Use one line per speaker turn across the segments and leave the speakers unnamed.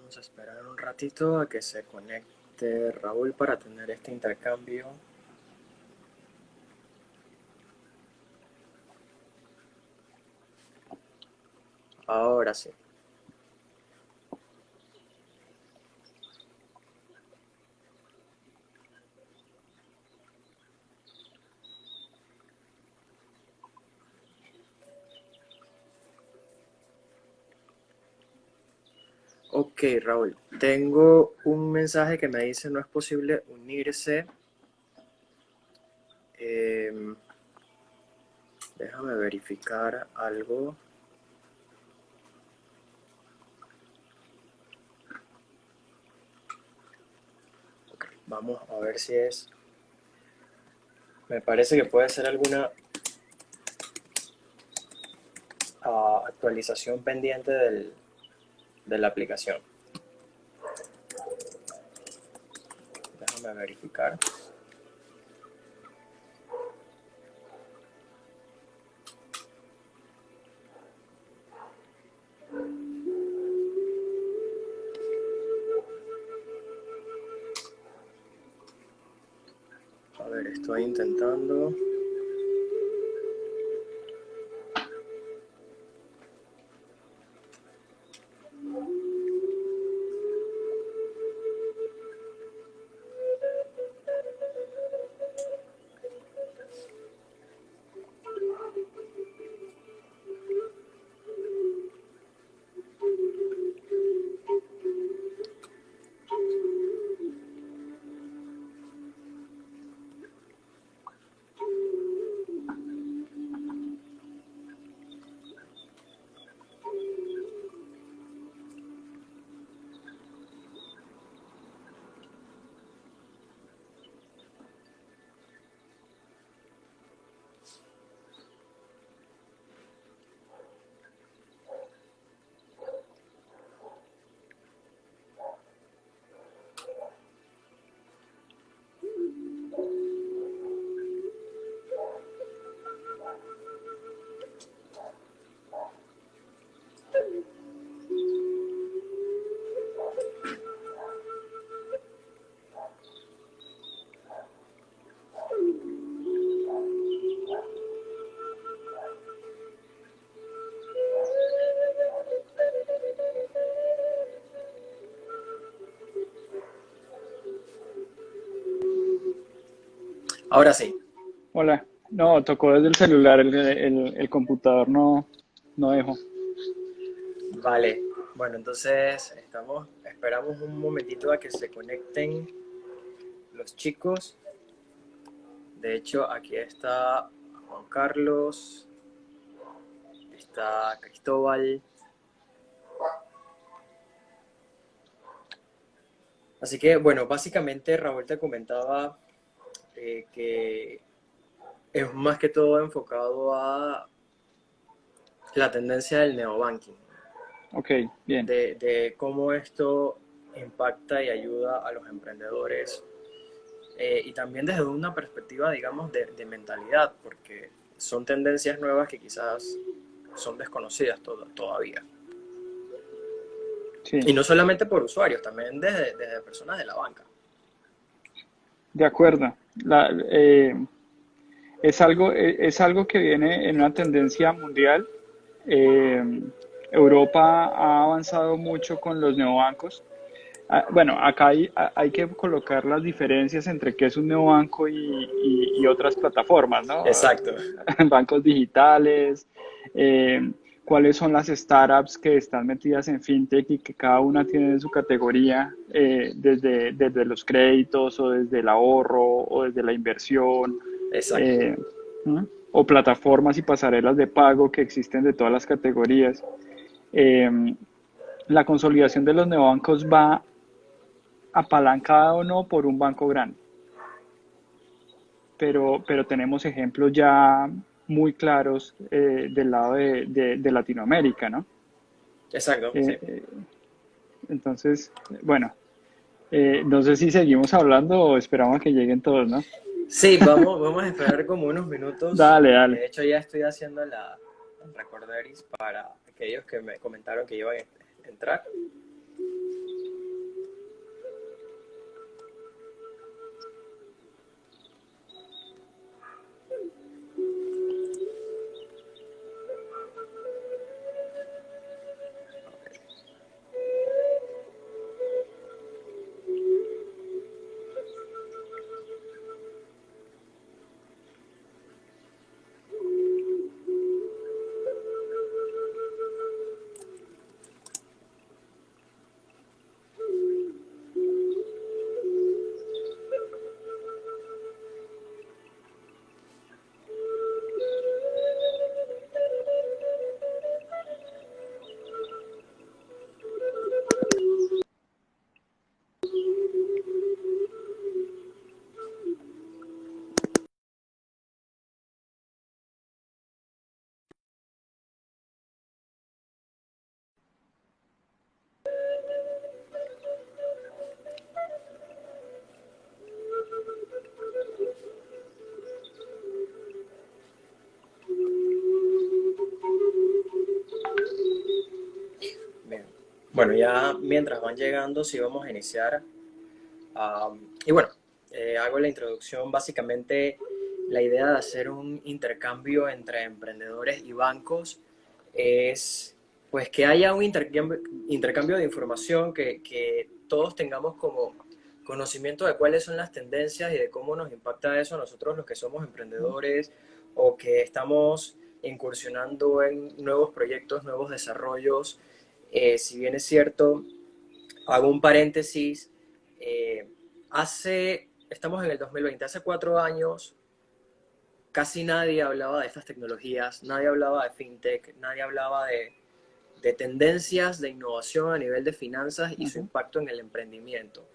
Vamos a esperar un ratito a que se conecte Raúl para tener este intercambio. Ahora sí. Ok, Raúl. Tengo un mensaje que me dice no es posible unirse. Em, Déjame verificar algo. Ok, vamos a ver si es... Me parece que puede ser alguna actualización pendiente de la aplicación. Déjame verificar. A ver, estoy intentando. Ahora sí.
Hola. No, tocó desde el celular, el computador no dejó.
Vale. Bueno, entonces esperamos un momentito a que se conecten los chicos. De hecho, aquí está Juan Carlos, está Cristóbal. Así que, bueno, básicamente Raúl te comentaba que es más que todo enfocado a la tendencia del neobanking,
Ok, bien.
de cómo esto impacta y ayuda a los emprendedores y también desde una perspectiva, digamos, de mentalidad, porque son tendencias nuevas que quizás son desconocidas todavía. Y
Sí,
no solamente por usuarios, también desde personas de la banca.
de acuerdo. Es algo que viene en una tendencia mundial. Eh, Europa ha avanzado mucho con los neobancos. Bueno, acá hay que colocar las diferencias entre qué es un neobanco y otras plataformas, ¿no?
Exacto,
Bancos digitales, eh, cuáles son las startups que están metidas en fintech y que cada una tiene su categoría, desde los créditos o desde el ahorro o desde la inversión,
exacto.
eh, ¿no? O plataformas y pasarelas de pago que existen de todas las categorías. Eh, la consolidación de los neobancos va apalancada o no por un banco grande, pero tenemos ejemplos ya muy claros, del lado de Latinoamérica, ¿no?
Exacto, sí.
Eh, eh, entonces, bueno, no sé si seguimos hablando o esperamos a que lleguen todos, ¿no?
Sí, vamos a esperar como unos minutos.
Dale, dale.
De hecho, ya estoy haciendo el recorderis para aquellos que me comentaron que iban a entrar. Bueno, ya mientras van llegando, sí vamos a iniciar. Y bueno, hago la introducción. Básicamente, la idea de hacer un intercambio entre emprendedores y bancos es pues que haya un intercambio de información, que todos tengamos como conocimiento de cuáles son las tendencias y de cómo nos impacta eso a nosotros los que somos emprendedores o que estamos incursionando en nuevos proyectos, nuevos desarrollos. Si bien es cierto, hago un paréntesis, eh, estamos en el 2020, hace 4 años casi nadie hablaba de estas tecnologías, nadie hablaba de fintech, nadie hablaba de tendencias de innovación a nivel de finanzas y su
Ujú.
impacto en el emprendimiento.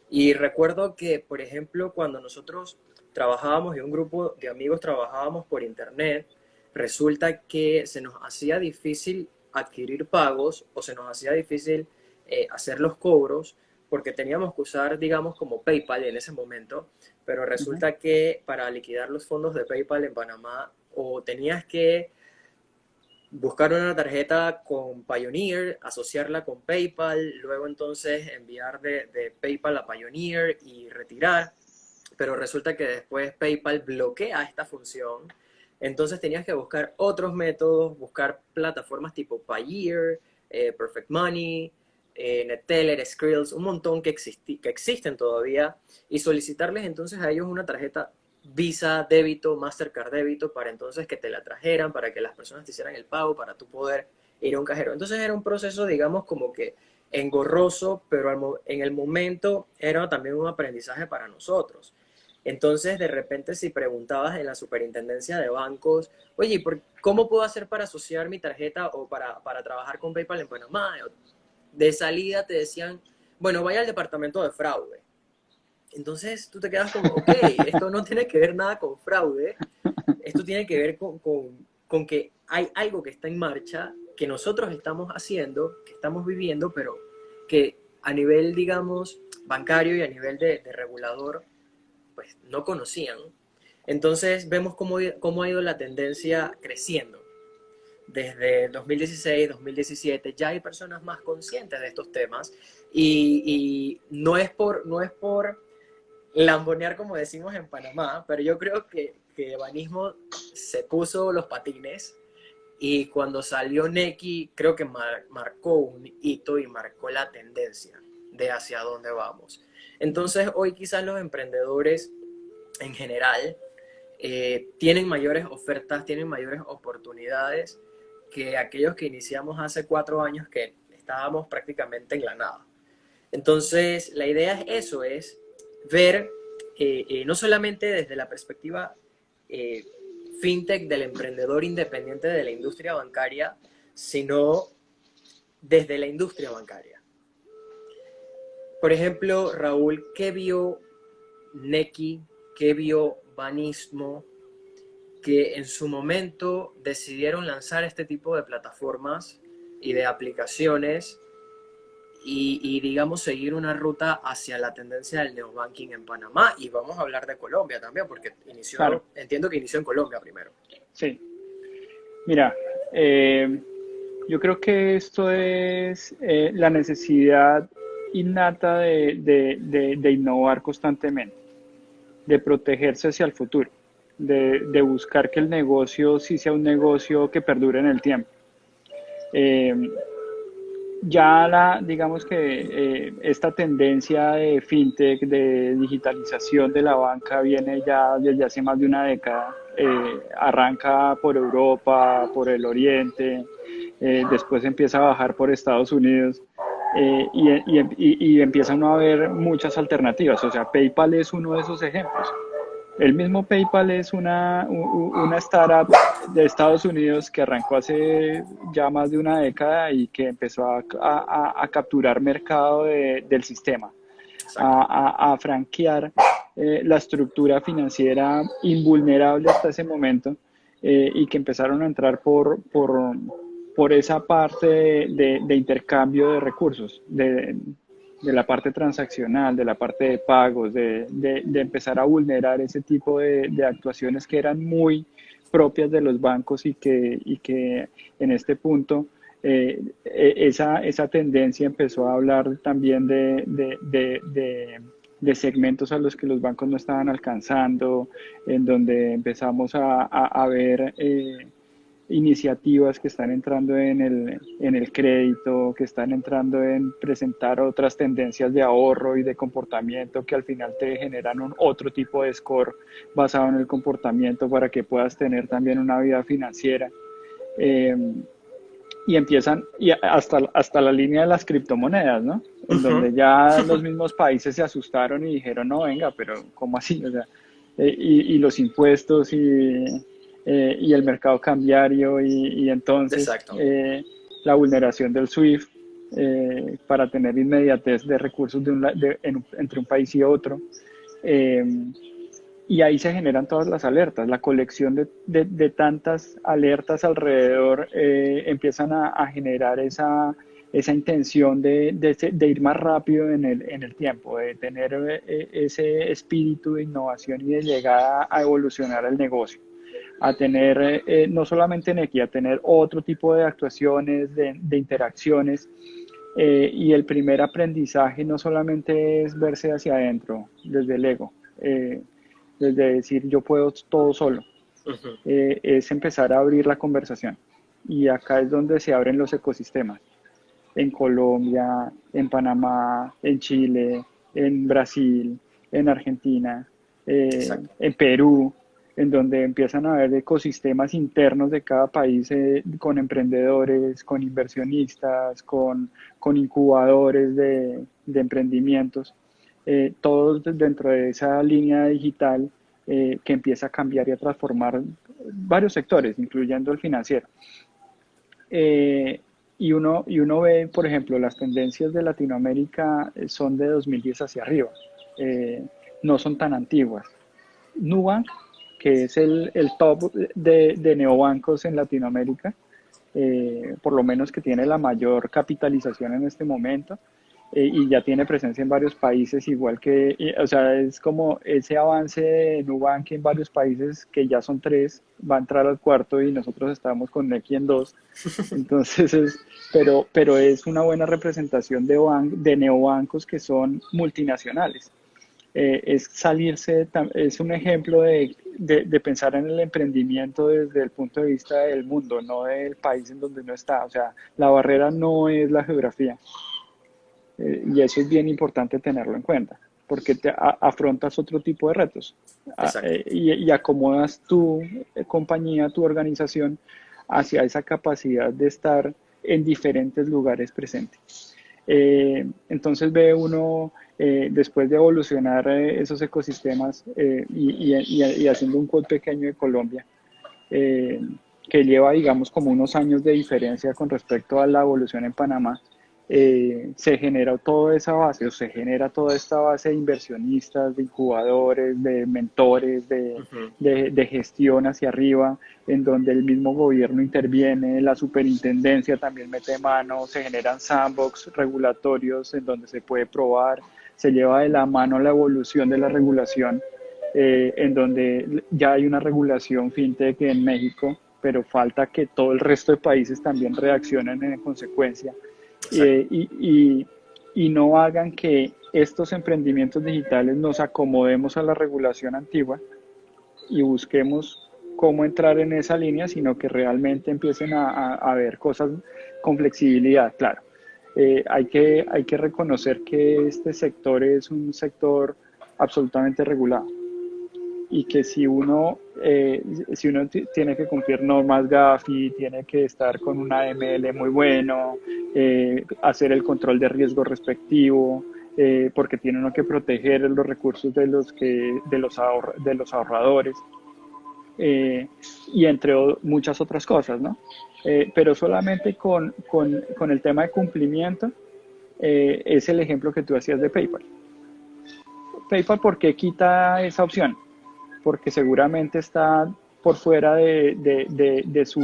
Y recuerdo que, por ejemplo, cuando nosotros trabajábamos y un grupo de amigos trabajábamos por internet, resulta que se nos hacía difícil adquirir pagos o se nos hacía difícil hacer los cobros porque teníamos que usar, digamos, como PayPal en ese momento, pero
Ujú.
resulta que para liquidar los fondos de PayPal en Panamá o tenías que buscar una tarjeta con Payoneer, asociarla con PayPal, luego entonces enviar de PayPal a Payoneer y retirar, pero resulta que después PayPal bloquea esta función, entonces tenías que buscar otros métodos, buscar plataformas tipo Payeer, Perfect Money, Neteller, Skrill, un montón que existen todavía, y solicitarles entonces a ellos una tarjeta Visa, débito, Mastercard débito, para entonces que te la trajeran, para que las personas te hicieran el pago, para tú poder ir a un cajero. Entonces era un proceso, digamos, como que engorroso, pero en el momento era también un aprendizaje para nosotros. Entonces, de repente, si preguntabas en la superintendencia de bancos, oye, ¿cómo puedo hacer para asociar mi tarjeta o para trabajar con PayPal en Panamá? De salida te decían, bueno, vaya al departamento de fraude. Entonces tú te quedas como, ok, esto no tiene que ver nada con fraude, esto tiene que ver con que hay algo que está en marcha, que nosotros estamos haciendo, que estamos viviendo, pero que a nivel, digamos, bancario y a nivel de regulador, pues no conocían. Entonces vemos cómo ha ido la tendencia creciendo. Desde 2016, 2017 ya hay personas más conscientes de estos temas y no es por lambonear, como decimos en Panamá, pero yo creo que Banismo se puso los patines y cuando salió Neki creo que marcó un hito y marcó la tendencia de hacia dónde vamos. Entonces hoy quizás los emprendedores en general tienen mayores ofertas, tienen mayores oportunidades que aquellos que iniciamos hace 4 años que estábamos prácticamente en la nada. Entonces, la idea es eso, es ver no solamente desde la perspectiva eh, fintech del emprendedor independiente de la industria bancaria, sino desde la industria bancaria. Por ejemplo, Raúl, ¿qué vio Neki, qué vio Banismo, que en su momento decidieron lanzar este tipo de plataformas y de aplicaciones digamos, seguir una ruta hacia la tendencia del neobanking en Panamá? Y vamos a hablar de Colombia también, porque
Claro,
entiendo que inició en Colombia primero.
sí. Mira, eh, yo creo que esto es la necesidad innata de innovar constantemente, de protegerse hacia el futuro, de buscar que el negocio sí sea un negocio que perdure en el tiempo. Eh, digamos que esta tendencia de fintech, de digitalización de la banca viene ya desde hace más de una década. Arranca por Europa, por el Oriente, después empieza a bajar por Estados Unidos. Y empieza uno a ver muchas alternativas. O sea, PayPal es uno de esos ejemplos. El mismo PayPal es una startup de Estados Unidos que arrancó hace ya más de una década y que empezó a capturar mercado del sistema,
Exacto.
a franquear la estructura financiera invulnerable hasta ese momento, y que empezaron a entrar por esa parte de intercambio de recursos, de la parte transaccional, de la parte de pagos, de empezar a vulnerar ese tipo de actuaciones que eran muy propias de los bancos y que en este punto Esa tendencia empezó a hablar también de segmentos a los que los bancos no estaban alcanzando, en donde empezamos a ver iniciativas que están entrando en el crédito, que están entrando en presentar otras tendencias de ahorro y de comportamiento que al final te generan otro tipo de score basado en el comportamiento para que puedas tener también una vida financiera. Eh, y empiezan y hasta la línea de las criptomonedas, ¿no? En
Ujú.
donde ya los mismos países se asustaron y dijeron, no, venga, pero ¿cómo así? O sea, y los impuestos y el mercado cambiario y entonces
Exacto.
la vulneración del SWIFT para tener inmediatez de recursos entre un país y otro. Eh, y ahí se generan todas las alertas, la colección de tantas alertas alrededor empiezan a generar esa intención de ir más rápido en el tiempo, de tener ese espíritu de innovación y de llegar a evolucionar el negocio, a tener no solamente energía, a tener otro tipo de actuaciones, de interacciones. Y el primer aprendizaje no solamente es verse hacia adentro, desde el ego, desde decir yo puedo todo solo,
Ujú.
es empezar a abrir la conversación. Y acá es donde se abren los ecosistemas. En Colombia, en Panamá, en Chile, en Brasil, en Argentina,
Exacto.
en Perú, en donde empiezan a haber ecosistemas internos de cada país con emprendedores, con inversionistas, con incubadores de emprendimientos, todos dentro de esa línea digital que empieza a cambiar y a transformar varios sectores, incluyendo el financiero. Eh, y uno ve, por ejemplo, las tendencias de Latinoamérica son de 2010 hacia arriba, eh, no son tan antiguas. Nubank, que es el top de neobancos en Latinoamérica, por lo menos que tiene la mayor capitalización en este momento, y ya tiene presencia en varios países, igual que, o sea, es como ese avance de Nubank en varios países, que ya son tres, va a entrar al cuarto y nosotros estamos con Nequi en dos. Entonces pero es una buena representación de neobancos que son multinacionales. Es salirse, es un ejemplo de pensar en el emprendimiento desde el punto de vista del mundo, no del país en donde uno está. O sea, la barrera no es la geografía, y eso es bien importante tenerlo en cuenta, porque afrontas otro tipo de retos,
Exacto.
y acomodas tu compañía, tu organización hacia esa capacidad de estar en diferentes lugares presentes. Entonces ve uno, después de evolucionar esos ecosistemas, y haciendo un quote pequeño de Colombia, eh, que lleva, digamos, como unos años de diferencia con respecto a la evolución en Panamá, se genera toda esa base, o se genera toda esta base de inversionistas, de incubadores, de mentores,
Ujú.
de gestión hacia arriba, en donde el mismo gobierno interviene, la superintendencia también mete mano, se generan sandbox regulatorios en donde se puede probar, se lleva de la mano la evolución de la regulación, en donde ya hay una regulación fintech en México, pero falta que todo el resto de países también reaccionen en consecuencia,
Exacto.
eh, y, y, y no hagan que estos emprendimientos digitales nos acomodemos a la regulación antigua y busquemos cómo entrar en esa línea, sino que realmente empiecen a ver cosas con flexibilidad, claro. Hay que reconocer que este sector es un sector absolutamente regulado, y que si uno tiene que cumplir normas Gafi, tiene que estar con un AML muy bueno, hacer el control de riesgo respectivo, porque tiene uno que proteger los recursos de los ahorradores, eh, y entre muchas otras cosas, ¿no? Pero solamente con el tema de cumplimiento, es el ejemplo que tú hacías de PayPal. PayPal, ¿por qué quita esa opción? Porque seguramente está por fuera de su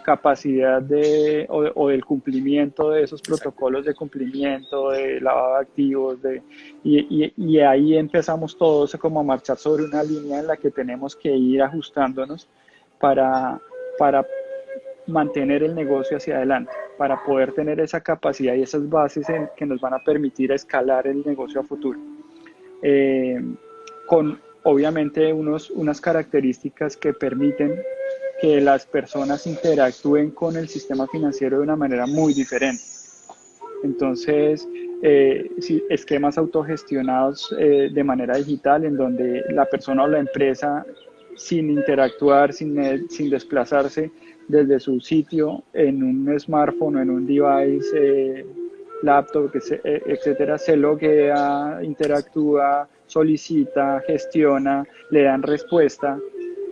capacidad o del cumplimiento de esos
Exacto.
protocolos de cumplimiento, de lavado de activos, y ahí empezamos todos como a marchar sobre una línea en la que tenemos que ir ajustándonos para, para mantener el negocio hacia adelante, para poder tener esa capacidad y esas bases que nos van a permitir escalar el negocio a futuro. Con obviamente unas características que permiten que las personas interactúen con el sistema financiero de una manera muy diferente. Entonces, sí, esquemas autogestionados de manera digital en donde la persona o la empresa, sin interactuar, sin desplazarse desde su sitio en un smartphone o en un device, laptop, etcétera, se loguea, interactúa, solicita, gestiona, le dan respuesta,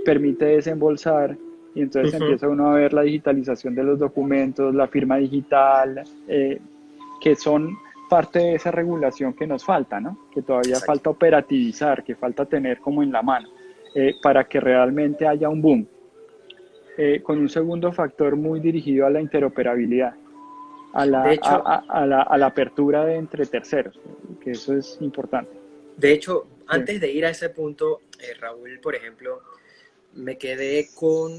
permite desembolsar y entonces empieza uno a ver la digitalización de los documentos, la firma digital, que son parte de esa regulación que nos falta, ¿no? Que todavía
Exacto.
falta operativizar, que falta tener como en la mano, para que realmente haya un boom. Con un segundo factor muy dirigido a la interoperabilidad,
De hecho,
a la apertura de entre terceros, que eso es importante. Sí.
antes de ir a ese punto, Raúl, por ejemplo, me quedé con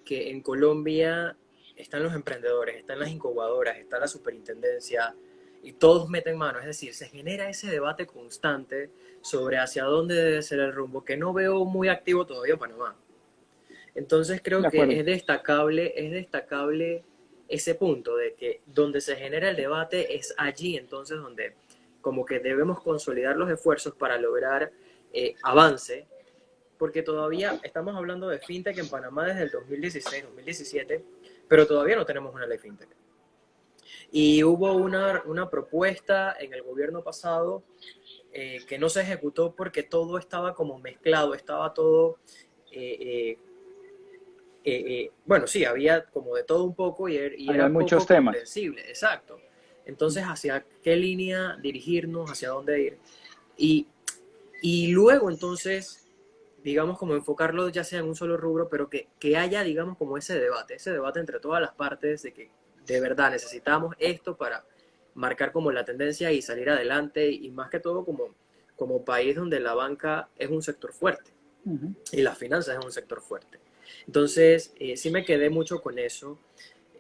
que en Colombia están los emprendedores, están las incubadoras, está la superintendencia y todos meten mano, es decir, se genera ese debate constante sobre hacia dónde debe ser el rumbo, que no veo muy activo todavía en Panamá. Entonces creo
De
que
acuerdo.
es destacable ese punto de que donde se genera el debate es allí entonces donde como que debemos consolidar los esfuerzos para lograr avance, porque todavía estamos hablando de fintech en Panamá desde el 2016-2017, pero todavía no tenemos una ley fintech. Y hubo una propuesta en el gobierno pasado que no se ejecutó porque todo estaba como mezclado, estaba todo bueno, sí, había como de todo un poco y
Había
era
muchos
poco
temas.
comprensible, exacto. Entonces, ¿hacia qué línea dirigirnos? ¿Hacia dónde ir? Y, y luego, entonces, digamos, como enfocarlo ya sea en un solo rubro, pero que haya, digamos, como ese debate entre todas las partes de que de verdad necesitamos esto para marcar como la tendencia y salir adelante y más que todo como país donde la banca es un sector fuerte
Uh-huh.
y las finanzas es un sector fuerte. Entonces, sí me quedé mucho con eso.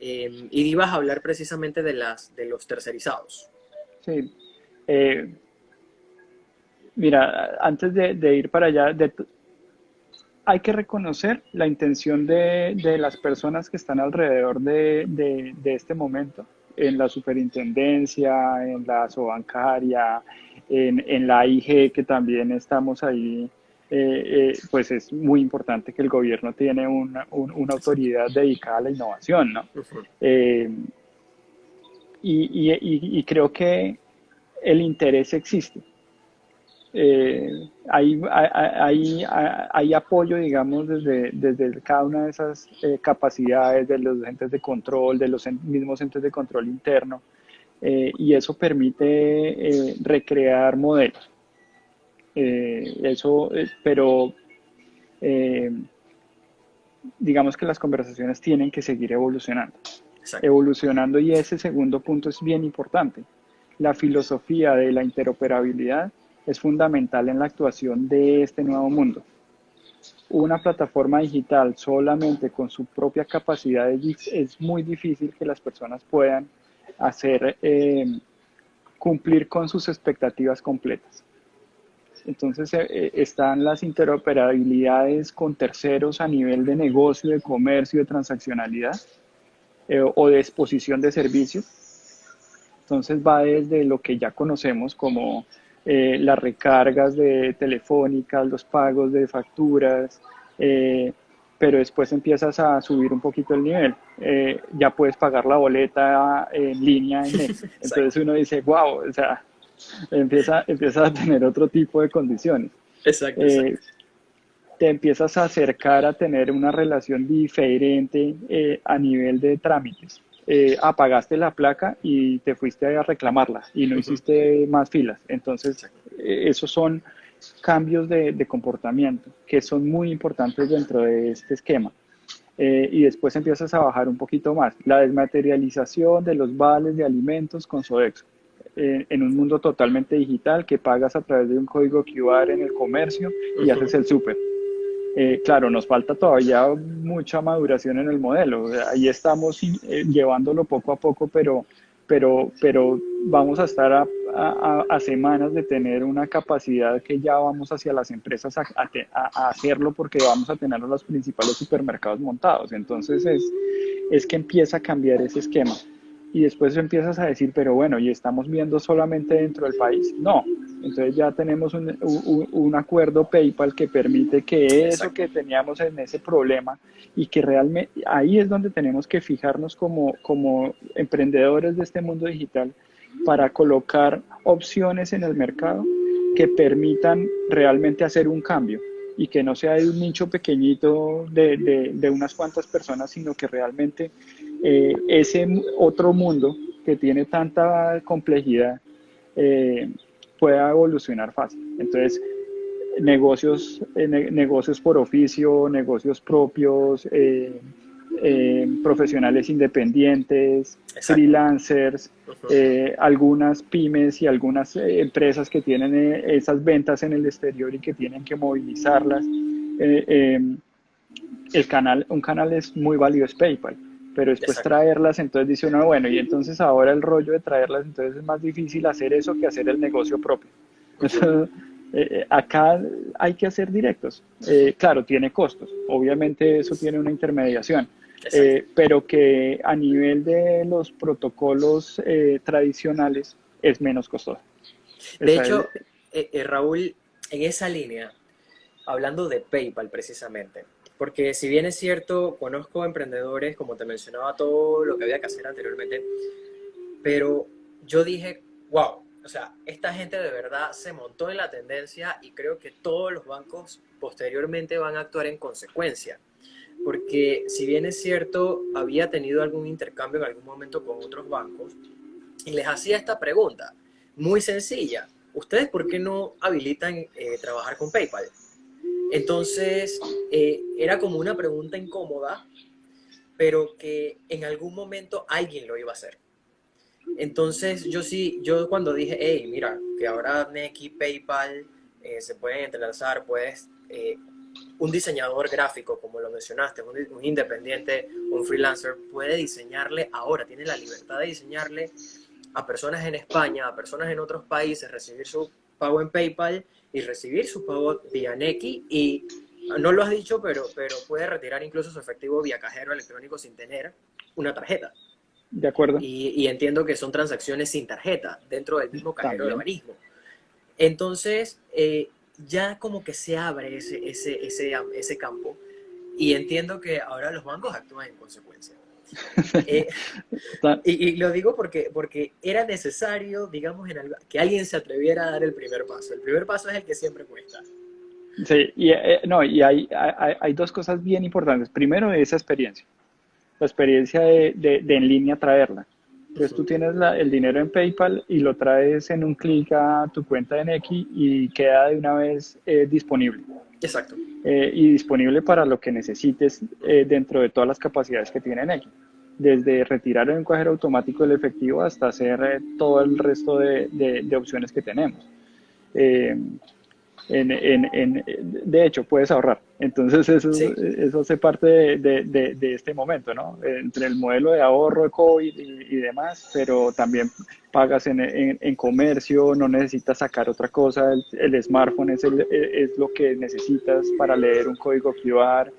Y ibas a hablar precisamente de los tercerizados.
Sí. Eh, Mira, antes de ir para allá, hay que reconocer la intención de las personas que están alrededor de este momento, en la superintendencia, en la sobancaria, en la IG, que también estamos ahí. Pues es muy importante que el gobierno tiene una
Exacto.
autoridad dedicada a la innovación, ¿no?
Uh-huh.
Eh, y creo que el interés existe. Hay apoyo, digamos, desde cada una de esas capacidades de los entes de control, de los mismos entes de control interno, y eso permite recrear modelos. Pero eh, digamos que las conversaciones tienen que seguir
Exacto.
evolucionando, y ese segundo punto es bien importante. La filosofía de la interoperabilidad es fundamental en la actuación de este nuevo mundo. Una plataforma digital solamente con su propia capacidad es muy difícil que las personas puedan hacer cumplir con sus expectativas completas. Entonces están las interoperabilidades con terceros a nivel de negocio, de comercio, de transaccionalidad, o de exposición de servicios. Entonces va desde lo que ya conocemos como las recargas de telefónicas, los pagos de facturas, pero después empiezas a subir un poquito el nivel. Ya puedes pagar la boleta en línea en Next. Entonces
Exacto.
uno dice, wow, o sea, empieza a tener otro tipo de condiciones.
Exacto,
Eh,
exacto.
Te empiezas a acercar a tener una relación diferente a nivel de trámites. Apagaste la placa y te fuiste a reclamarla y no
Uh-huh.
hiciste más filas. Entonces,
Exacto.
esos son cambios de comportamiento que son muy importantes dentro de este esquema. Y después empiezas a bajar un poquito más. La desmaterialización de los vales de alimentos con Sodexo. En un mundo totalmente digital que pagas a través de un código QR en el comercio y
Uh-huh.
haces el súper. Claro, nos falta todavía mucha maduración en el modelo. Ahí estamos llevándolo poco a poco, pero vamos a estar a semanas de tener una capacidad que ya vamos hacia las empresas a hacerlo porque vamos a tener los principales supermercados montados. Entonces es que empieza a cambiar ese esquema. Y después empiezas a decir, pero bueno, ¿y estamos viendo solamente dentro del país? No. Entonces ya tenemos un acuerdo PayPal que permite que eso
Exacto.
que teníamos en ese problema y que realmente ahí es donde tenemos que fijarnos como emprendedores de este mundo digital para colocar opciones en el mercado que permitan realmente hacer un cambio y que no sea de un nicho pequeñito de unas cuantas personas, sino que realmente ese otro mundo que tiene tanta complejidad eh, pueda evolucionar fácil. Entonces, negocios por oficio, negocios propios, profesionales independientes,
Exacto.
freelancers,
Ujú.
algunas pymes y algunas empresas que tienen esas ventas en el exterior y que tienen que movilizarlas. Eh, eh, un canal es muy válido, es PayPal, pero después
Exacto.
traerlas, entonces dice uno, bueno, y entonces ahora el rollo de traerlas, entonces es más difícil hacer eso que hacer el negocio propio.
Ujú.
Entonces, acá hay que hacer directos. Claro, tiene costos, obviamente eso tiene una intermediación,
Exacto.
pero que a nivel de los protocolos tradicionales es menos costoso.
De
Esa es,
hecho, Raúl, en esa línea, hablando de PayPal precisamente, porque si bien es cierto, conozco emprendedores, como te mencionaba, todo lo que había que hacer anteriormente, pero yo dije, wow, o sea, esta gente de verdad se montó en la tendencia y creo que todos los bancos posteriormente van a actuar en consecuencia. Porque si bien es cierto, había tenido algún intercambio en algún momento con otros bancos y les hacía esta pregunta, muy sencilla. ¿Ustedes por qué no habilitan trabajar con PayPal? Entonces, era como una pregunta incómoda, pero que en algún momento alguien lo iba a hacer. Entonces, yo cuando dije, hey, mira, que ahora Nequi, PayPal se pueden entrelazar, pues un diseñador gráfico, como lo mencionaste, un independiente, un freelancer, puede diseñarle ahora, tiene la libertad de diseñarle a personas en España, a personas en otros países, recibir su pago en PayPal y recibir su pago vía Nequi y no lo has dicho, pero puede retirar incluso su efectivo vía cajero electrónico sin tener una tarjeta.
de acuerdo,
Y entiendo que son transacciones sin tarjeta dentro del mismo cajero de
también.
barismo. Entonces, ya como que se abre ese campo y entiendo que ahora los bancos actúan en consecuencia. Eh, y lo digo porque era necesario, digamos, que alguien se atreviera a dar el primer paso. El primer paso es el que siempre cuesta.
Sí, y, no, y hay dos cosas bien importantes. Primero, esa experiencia, la experiencia de en línea traerla. Entonces tú tienes el dinero en PayPal y lo traes en un clic a tu cuenta de Nequi y queda de una vez disponible.
Exacto.
Y disponible para lo que necesites dentro de todas las capacidades que tiene Nequi. Desde retirar en un cajero automático el efectivo hasta hacer todo el resto de opciones que tenemos. Eh, de hecho, puedes ahorrar. Entonces,
Sí,
eso hace parte de este momento, ¿no? Entre el modelo de ahorro de COVID y demás, pero también pagas en comercio, no necesitas sacar otra cosa, el smartphone es lo que necesitas para leer un código QR,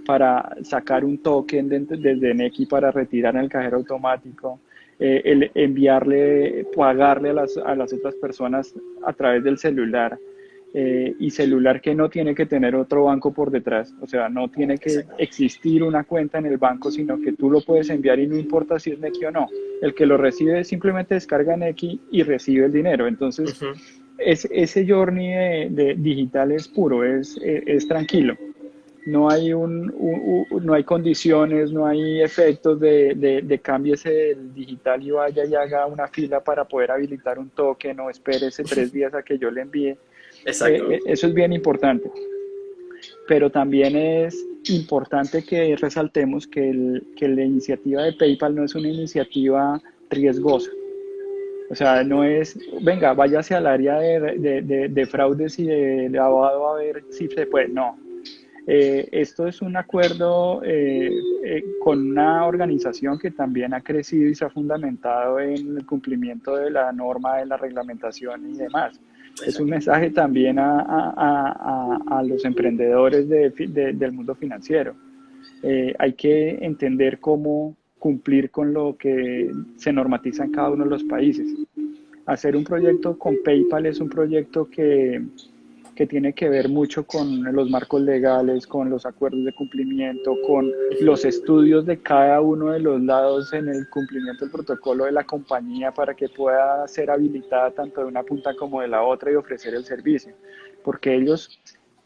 para sacar un token desde Nequi para retirar en el cajero automático. El enviarle, pagarle a las otras personas a través del celular y celular que no tiene que tener otro banco por detrás, o sea, no tiene que
exacto.
existir una cuenta en el banco, sino que tú lo puedes enviar y no importa si es Nequi o no. El que lo recibe simplemente descarga Nequi y recibe el dinero. Entonces,
Ujú.
ese journey digital es puro, es tranquilo. No hay, no hay condiciones, no hay efectos de cámbiese el digital y vaya y haga una fila para poder habilitar un token o espérese 3 días a que yo le envíe.
Exacto.
Eso es bien importante, pero también es importante que resaltemos que la iniciativa de PayPal no es una iniciativa riesgosa. O sea, no es, venga, váyase al área de fraudes y de lavado a ver si se puede. No, Esto es un acuerdo con una organización que también ha crecido y se ha fundamentado en el cumplimiento de la norma, de la reglamentación y demás. Es un
Exacto.
mensaje también a los emprendedores del mundo financiero. Hay que entender cómo cumplir con lo que se normatiza en cada uno de los países. Hacer un proyecto con PayPal es un proyecto que tiene que ver mucho con los marcos legales, con los acuerdos de cumplimiento, con
Ujú.
los estudios de cada uno de los lados en el cumplimiento del protocolo de la compañía para que pueda ser habilitada tanto de una punta como de la otra y ofrecer el servicio. Porque ellos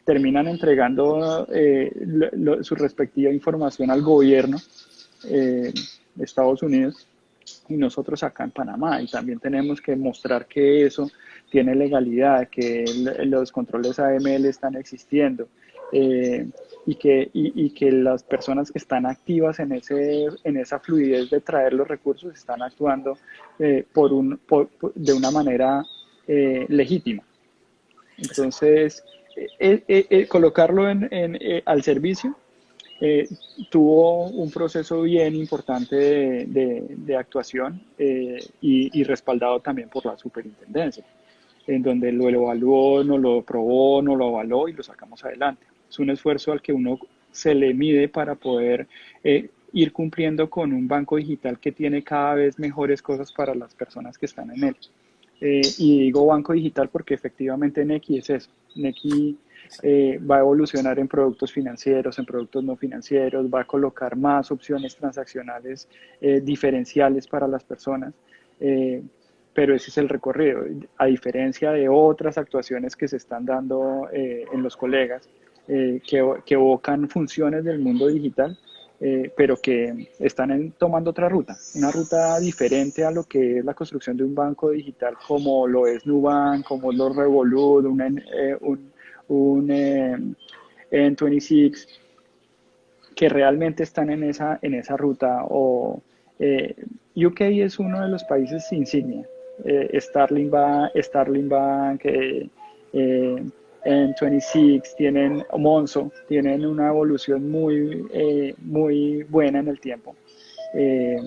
terminan entregando su respectiva información al gobierno de Estados Unidos y nosotros acá en Panamá. Y también tenemos que mostrar que eso tiene legalidad, que los controles AML están existiendo y que las personas que están activas en esa fluidez de traer los recursos están actuando de una manera legítima.
Exacto.
Entonces, colocarlo al servicio eh, tuvo un proceso bien importante de actuación y respaldado también por la superintendencia, en donde lo evaluó, nos lo probó, nos lo avaló y lo sacamos adelante. Es un esfuerzo al que uno se le mide para poder ir cumpliendo con un banco digital que tiene cada vez mejores cosas para las personas que están en él. Y digo banco digital porque efectivamente Nequi es eso. Nequi
Exacto.
va a evolucionar en productos financieros, en productos no financieros, va a colocar más opciones transaccionales diferenciales para las personas. Eh, pero ese es el recorrido, a diferencia de otras actuaciones que se están dando en los colegas, que evocan funciones del mundo digital, pero que están tomando otra ruta, una ruta diferente a lo que es la construcción de un banco digital como lo es Nubank, como lo Revolut, un N26, que realmente están en esa ruta. Eh, UK es uno de los países insignia. Starling Bank, N26, tienen Monzo, tienen una evolución muy buena en el tiempo. Eh,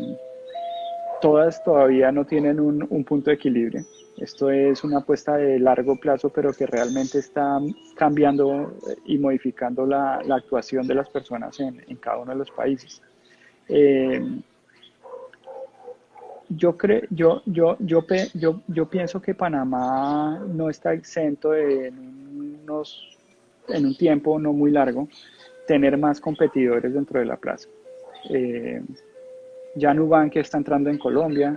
Todas todavía no tienen un punto de equilibrio. Esto es una apuesta de largo plazo, pero que realmente está cambiando y modificando la actuación de las personas en cada uno de los países. Eh, yo pienso que Panamá no está exento de en un tiempo no muy largo tener más competidores dentro de la plaza. Eh, ya Nubank está entrando en Colombia,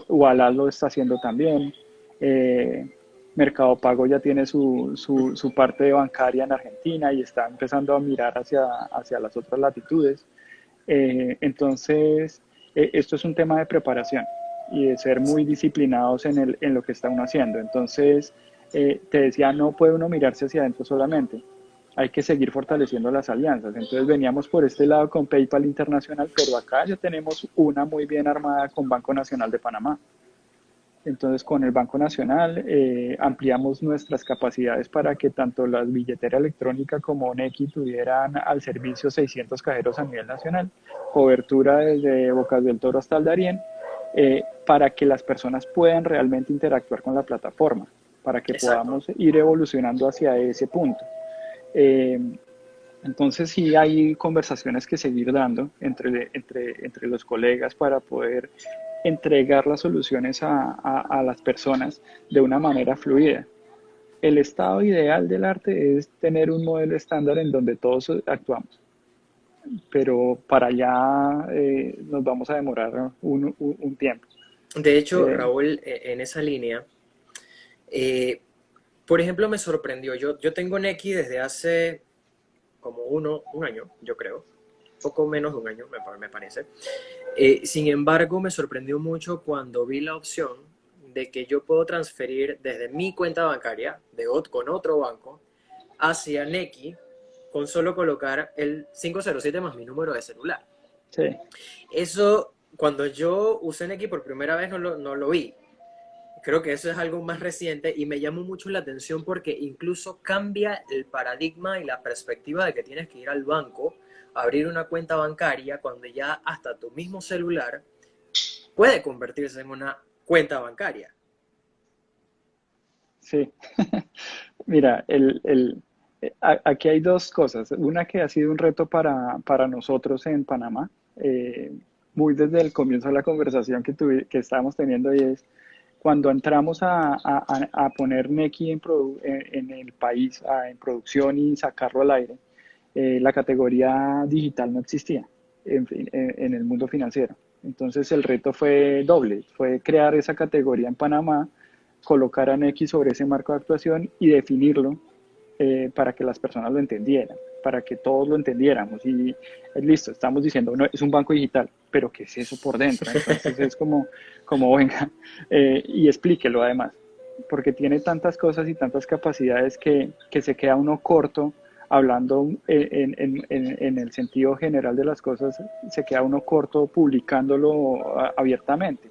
Ualá lo está haciendo también, eh, Mercado Pago ya tiene su parte bancaria en Argentina y está empezando a mirar hacia las otras latitudes. Entonces, esto es un tema de preparación y de ser muy disciplinados en lo que está uno haciendo. Entonces, te decía, no puede uno mirarse hacia adentro solamente, hay que seguir fortaleciendo las alianzas. Entonces veníamos por este lado con PayPal Internacional, pero acá ya tenemos una muy bien armada con Banco Nacional de Panamá. Entonces, con el Banco Nacional ampliamos nuestras capacidades para que tanto la billetera electrónica como Nequi tuvieran al servicio 600 cajeros a nivel nacional, cobertura desde Bocas del Toro hasta el Darién, para que las personas puedan realmente interactuar con la plataforma, para que
Exacto.
podamos ir evolucionando hacia ese punto. Eh, entonces sí hay conversaciones que seguir dando entre los colegas para poder entregar las soluciones a las personas de una manera fluida. El estado ideal del arte es tener un modelo estándar en donde todos actuamos, pero para allá nos vamos a demorar un tiempo.
De hecho,
Eh,
Raúl, en esa línea, eh, por ejemplo, me sorprendió. Yo tengo Nequi desde hace como un año, yo creo. Poco menos de un año, me parece. Sin embargo, me sorprendió mucho cuando vi la opción de que yo puedo transferir desde mi cuenta bancaria con otro banco hacia Nequi con solo colocar el 507 más mi número de celular.
sí,
Eso, cuando yo usé Nequi por primera vez, no lo vi. Creo que eso es algo más reciente y me llamó mucho la atención porque incluso cambia el paradigma y la perspectiva de que tienes que ir al banco, abrir una cuenta bancaria, cuando ya hasta tu mismo celular puede convertirse en una cuenta bancaria.
Sí. Mira, aquí hay dos cosas. Una que ha sido un reto para nosotros en Panamá, eh, muy desde el comienzo de la conversación que estábamos teniendo, y es cuando entramos a poner Nequi en el país, en producción y sacarlo al aire, la categoría digital no existía en el mundo financiero. Entonces el reto fue doble, fue crear esa categoría en Panamá, colocar a Nequi sobre ese marco de actuación y definirlo para que las personas lo entendieran, para que todos lo entendiéramos. Y listo, estamos diciendo, no, es un banco digital, pero ¿qué es eso por dentro? Entonces es como venga, y explíquelo además, porque tiene tantas cosas y tantas capacidades que se queda uno corto hablando en el sentido general de las cosas, se queda uno corto publicándolo abiertamente.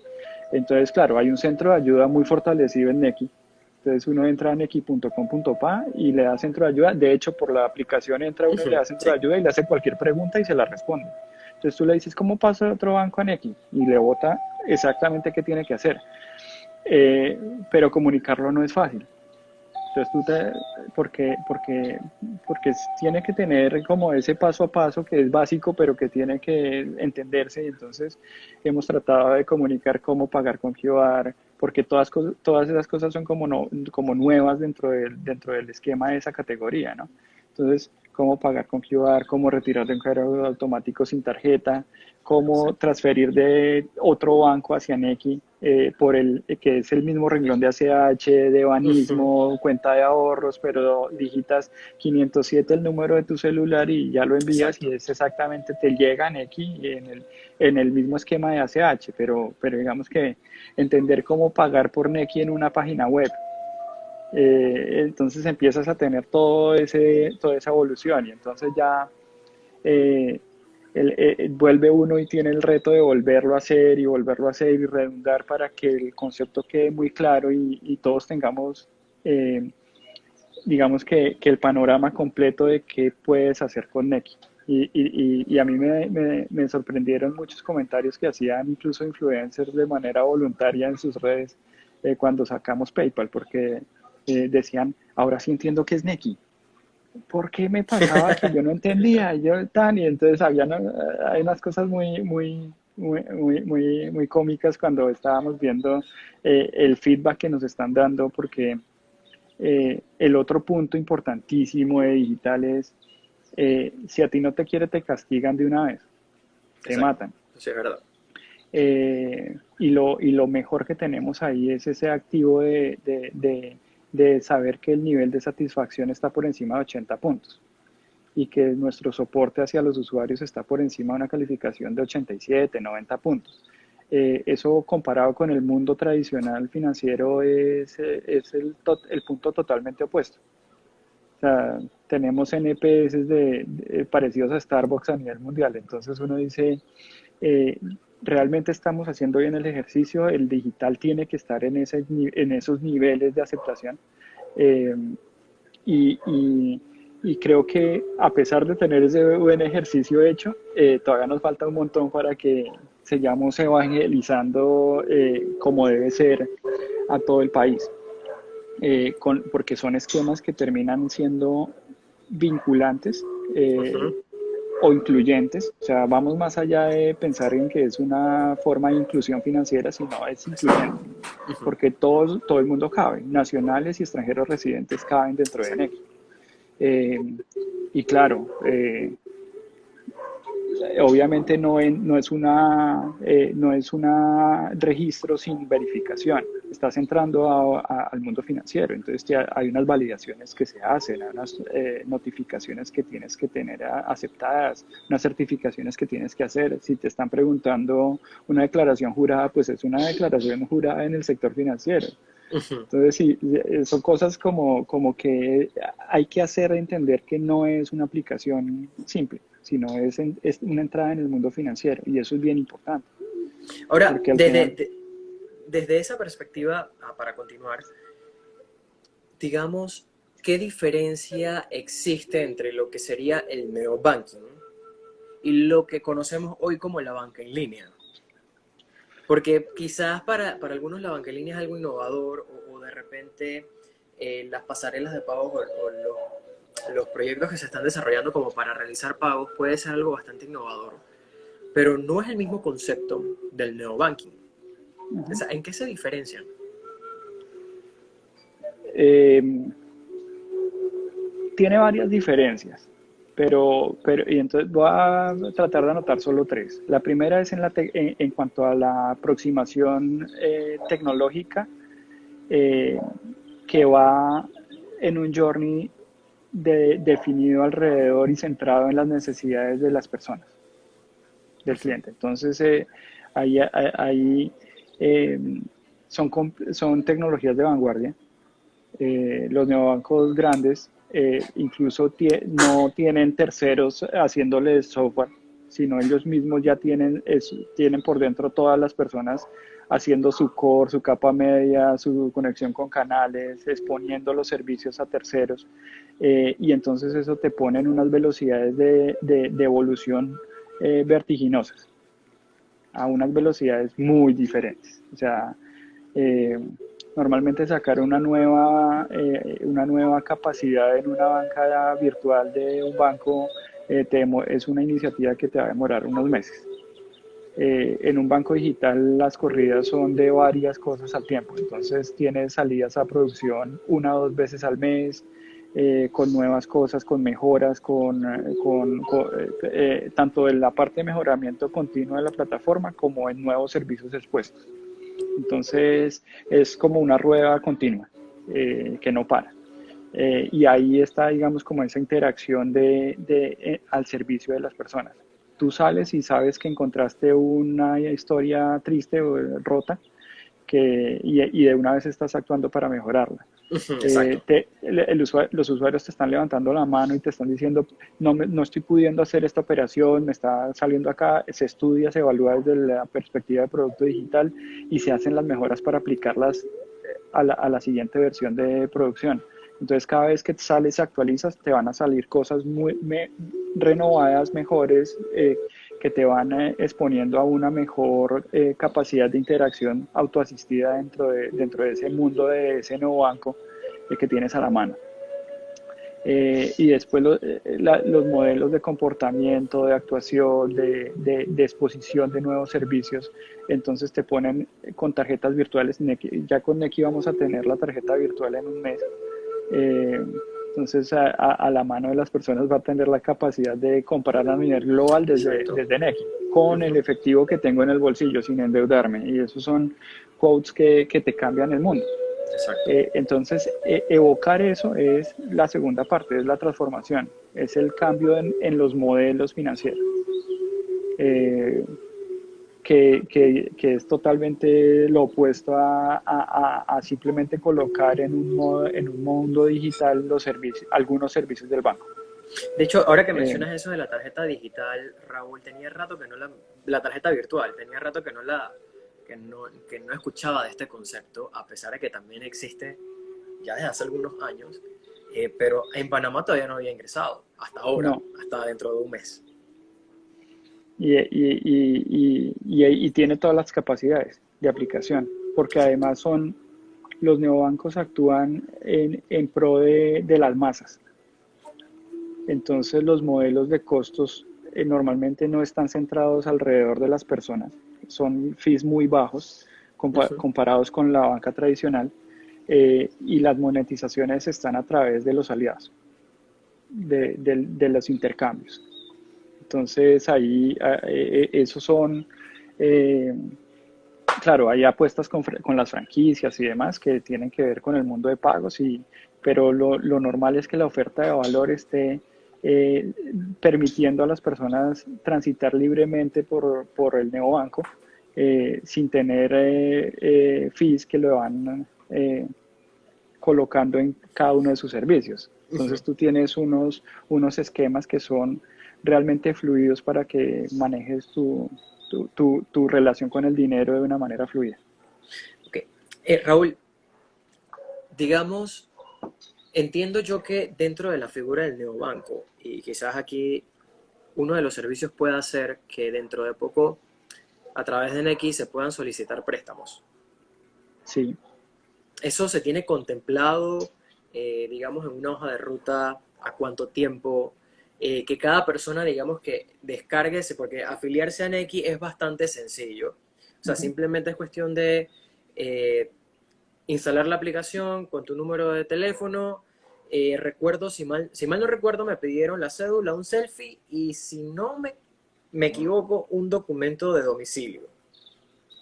Entonces, claro, hay un centro de ayuda muy fortalecido en Nequi. Entonces uno entra a nequi.com.pa y le da centro de ayuda. De hecho, por la aplicación entra uno y le da centro de
Sí.
ayuda y le hace cualquier pregunta y se la responde. Entonces tú le dices, ¿cómo pasa de otro banco a Nequi? Y le bota exactamente qué tiene que hacer. Pero comunicarlo no es fácil. Entonces porque tiene que tener como ese paso a paso que es básico, pero que tiene que entenderse. Y entonces hemos tratado de comunicar cómo pagar con QR, porque todas esas cosas son como, no, como nuevas dentro del esquema de esa categoría, ¿no? Entonces, cómo pagar con QR, cómo retirar de un cajero automático sin tarjeta, cómo transferir de otro banco hacia Nequi, que es el mismo renglón de ACH, de
Ujú.
banismo, cuenta de ahorros, pero digitas 507 el número de tu celular y ya lo envías y
Exacto.
es exactamente, te llega a Nequi en el mismo esquema de ACH, pero digamos que entender cómo pagar por Nequi en una página web. Entonces empiezas a tener toda esa evolución y entonces ya eh, vuelve uno y tiene el reto de volverlo a hacer y volverlo a hacer y redundar para que el concepto quede muy claro y todos tengamos, eh, digamos que el panorama completo de qué puedes hacer con Nequi. Y a mí me sorprendieron muchos comentarios que hacían incluso influencers de manera voluntaria en sus redes cuando sacamos PayPal, porque decían, ahora sí entiendo qué es Nequi. ¿Por qué me pasaba que yo no entendía? Y entonces hay unas cosas muy cómicas cuando estábamos viendo el feedback que nos están dando, porque el otro punto importantísimo de digital es, si a ti no te quiere, te castigan de una vez, te
Exacto.
matan.
Sí, es verdad.
Y lo mejor que tenemos ahí es ese activo de saber que el nivel de satisfacción está por encima de 80 puntos y que nuestro soporte hacia los usuarios está por encima de una calificación de 87, 90 puntos. Eso comparado con el mundo tradicional financiero es el punto totalmente opuesto. O sea, tenemos NPS parecidos a Starbucks a nivel mundial. Entonces uno dice, eh, realmente estamos haciendo bien el ejercicio, el digital tiene que estar en esos niveles de aceptación. Eh, y creo que a pesar de tener ese buen ejercicio hecho, todavía nos falta un montón para que sigamos evangelizando como debe ser a todo el país, porque son esquemas que terminan siendo vinculantes
Ujú.
o incluyentes. O sea, vamos más allá de pensar en que es una forma de inclusión financiera, sino es
Exacto.
incluyente,
Ujú.
porque todo el mundo cabe, nacionales y extranjeros residentes caben dentro de
Exacto.
NEC. Eh, y claro, obviamente no es una registro sin verificación. Estás entrando al mundo financiero, entonces ya hay unas validaciones que se hacen, hay unas notificaciones que tienes que tener aceptadas, unas certificaciones que tienes que hacer. Si te están preguntando una declaración jurada, pues es una declaración jurada en el sector financiero.
Ujú.
Entonces, sí, son cosas como que hay que hacer entender que no es una aplicación simple, sino es una entrada en el mundo financiero y eso es bien importante,
Ahora,
porque al final,
desde esa perspectiva, para continuar, digamos, ¿qué diferencia existe entre lo que sería el neobanking y lo que conocemos hoy como la banca en línea? Porque quizás para algunos la banca en línea es algo innovador o de repente las pasarelas de pagos o los proyectos que se están desarrollando como para realizar pagos puede ser algo bastante innovador, pero no es el mismo concepto del neobanking. O
Ujú.
sea, ¿en qué se diferencian?
Eh, Tiene varias diferencias, y entonces voy a tratar de anotar solo tres. La primera es en cuanto a la aproximación tecnológica, eh, que va en un journey definido alrededor y centrado en las necesidades de las personas, del
Ujú.
cliente. Entonces, ahí eh, son tecnologías de vanguardia. Los neobancos grandes incluso no tienen terceros haciéndoles software, sino ellos mismos ya tienen por dentro todas las personas haciendo su core, su capa media, su conexión con canales, exponiendo los servicios a terceros, y entonces eso te pone en unas velocidades de evolución vertiginosas, a unas velocidades muy diferentes. O sea, eh, normalmente sacar una nueva capacidad en una banca virtual de un banco es una iniciativa que te va a demorar unos meses. En un banco digital las corridas son de varias cosas al tiempo, entonces tienes salidas a producción una o dos veces al mes, con nuevas cosas, con mejoras, tanto en la parte de mejoramiento continuo de la plataforma como en nuevos servicios expuestos. Entonces es como una rueda continua que no para. Y ahí está, digamos, como esa interacción al servicio de las personas. Tú sales y sabes que encontraste una historia triste o rota y de una vez estás actuando para mejorarla.
Ujú, exacto.
Los usuarios te están levantando la mano y te están diciendo, no estoy pudiendo hacer esta operación, me está saliendo acá, se estudia, se evalúa desde la perspectiva de producto digital y se hacen las mejoras para aplicarlas a la siguiente versión de producción. Entonces cada vez que sales y actualizas te van a salir cosas renovadas, mejores, que te van exponiendo a una mejor capacidad de interacción autoasistida dentro de ese mundo de ese nuevo banco que tienes a la mano. Y después los modelos de comportamiento, de actuación, de exposición de nuevos servicios, entonces te ponen con tarjetas virtuales. Ya con Nequi vamos a tener la tarjeta virtual en un mes. Eh, entonces a la mano de las personas va a tener la capacidad de comprar a nivel global
Exacto.
desde Nequi, con el
Ujú.
efectivo que tengo en el bolsillo sin endeudarme. Y esos son quotes que te cambian el mundo.
Exacto.
Entonces, evocar eso es la segunda parte, es la transformación, es el cambio en los modelos financieros, eh, que es totalmente lo opuesto a simplemente colocar en un mundo digital algunos servicios del banco.
De hecho, ahora que
Eh,
mencionas eso de la tarjeta digital, Raúl, tenía rato que no la tarjeta virtual, tenía rato que que no escuchaba de este concepto, a pesar de que también existe ya desde hace algunos años, pero en Panamá todavía no había ingresado, hasta ahora,
no,
hasta dentro de un mes.
y tiene todas las capacidades de aplicación, porque
Exacto.
además los neobancos actúan en pro de las masas. Entonces los modelos de costos normalmente no están centrados alrededor de las personas, son fees muy bajos
Ujú.
comparados con la banca tradicional, y las monetizaciones están a través de los aliados, de los intercambios. Entonces ahí esos son, eh, claro, hay apuestas con las franquicias y demás que tienen que ver con el mundo de pagos, pero lo normal es que la oferta de valor esté eh, permitiendo a las personas transitar libremente por el neobanco, sin tener fees que lo van colocando en cada uno de sus servicios.
Ujú.
Entonces tú tienes unos esquemas que son realmente fluidos para que manejes tu relación con el dinero de una manera fluida.
Raúl, digamos, entiendo yo que dentro de la figura del neobanco, y quizás aquí uno de los servicios pueda ser que dentro de poco, a través de Nequi, se puedan solicitar préstamos.
Sí.
¿Eso se tiene contemplado, digamos, en una hoja de ruta a cuánto tiempo? Que cada persona, digamos, que descargue, porque afiliarse a Nequi es bastante sencillo. O sea,
Ujú.
simplemente es cuestión de eh, instalar la aplicación con tu número de teléfono. Recuerdo, si mal no recuerdo, me pidieron la cédula, un selfie y si no me equivoco, un documento de domicilio.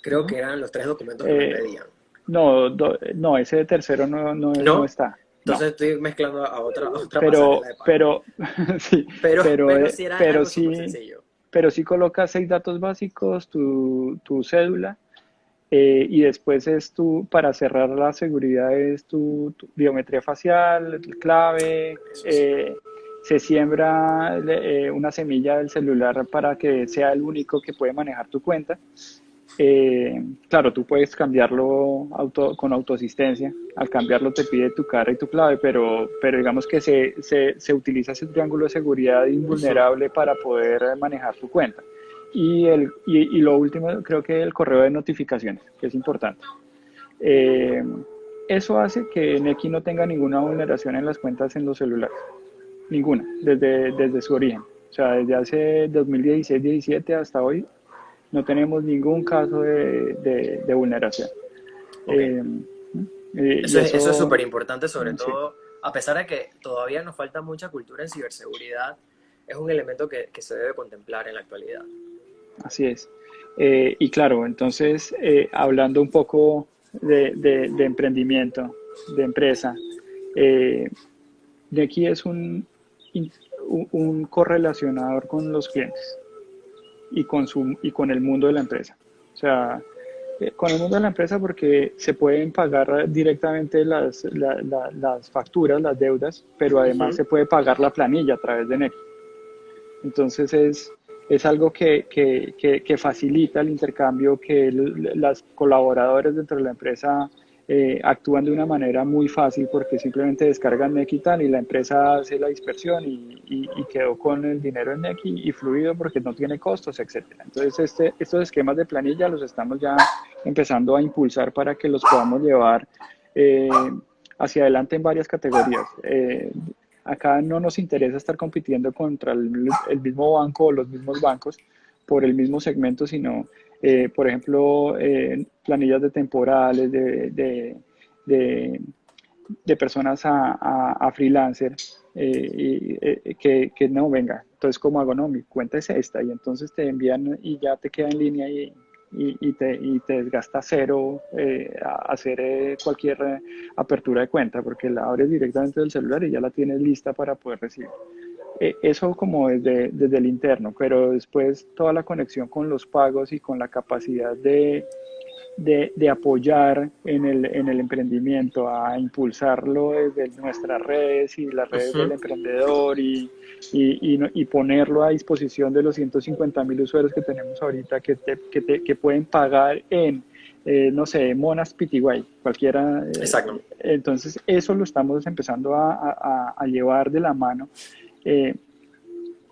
Creo
Ujú.
que eran los tres documentos que me
Eh,
pedían.
no, no, ese tercero no
¿No?
está. No.
Entonces estoy mezclando a otra pasarela
Pero,
de pago.
pero, sí,
Pero,
pero,
pero sí era
pero
algo súper
sí,
sencillo.
pero sí colocas 6 datos básicos, tu cédula, y después es para cerrar la seguridad es tu biometría facial, clave,
Eso sí.
se siembra una semilla del celular para que sea el único que puede manejar tu cuenta. Claro, tú puedes cambiarlo con autoasistencia. Al cambiarlo te pide tu cara y tu clave, pero digamos que se utiliza ese triángulo de seguridad
Ujú.
invulnerable para poder manejar tu cuenta. Y lo último, creo que el correo de notificaciones, que es importante. Eh, Eso hace que Nequi no tenga ninguna vulneración en las cuentas en los celulares. Ninguna, desde su origen. O sea, desde hace 2016-17 hasta hoy, no tenemos ningún caso de vulneración.
Ok.
Eh, y
Eso es
eso,
súper importante, sobre
sí,
todo, a pesar de que todavía nos falta mucha cultura en ciberseguridad, es un elemento que se debe contemplar en la actualidad.
así es. Y claro, entonces, hablando un poco de emprendimiento, de empresa, eh, de aquí es un correlacionador con los clientes y con el mundo de la empresa. O sea, con el mundo de la empresa porque se pueden pagar directamente las facturas, las deudas, pero además
Ujú.
se puede pagar la planilla a través de Nequi. Entonces es algo que facilita el intercambio, que los colaboradores dentro de la empresa actúan de una manera muy fácil porque simplemente descargan Nequi y la empresa hace la dispersión y quedó con el dinero en Nequi y fluido porque no tiene costos, etcétera. Entonces estos esquemas de planilla los estamos ya empezando a impulsar para que los podamos llevar eh, hacia adelante en varias categorías. Acá no nos interesa estar compitiendo contra el mismo banco o los mismos bancos por el mismo segmento, sino, por ejemplo, planillas de temporales, de, de personas a freelancer, que no, venga, entonces ¿cómo hago? No, mi cuenta es esta y entonces te envían y ya te queda en línea y te desgasta cero hacer cualquier apertura de cuenta porque la abres directamente del celular y ya la tienes lista para poder recibir. Eso como desde el interno, pero después toda la conexión con los pagos y con la capacidad de apoyar en el emprendimiento, a impulsarlo desde nuestras redes y las redes del
Ujú.
emprendedor y ponerlo a disposición de los 150.000 usuarios que tenemos ahorita que pueden pagar no sé, Monas Pitiguay, cualquiera.
Exacto.
Entonces, eso lo estamos empezando a llevar de la mano. Eh,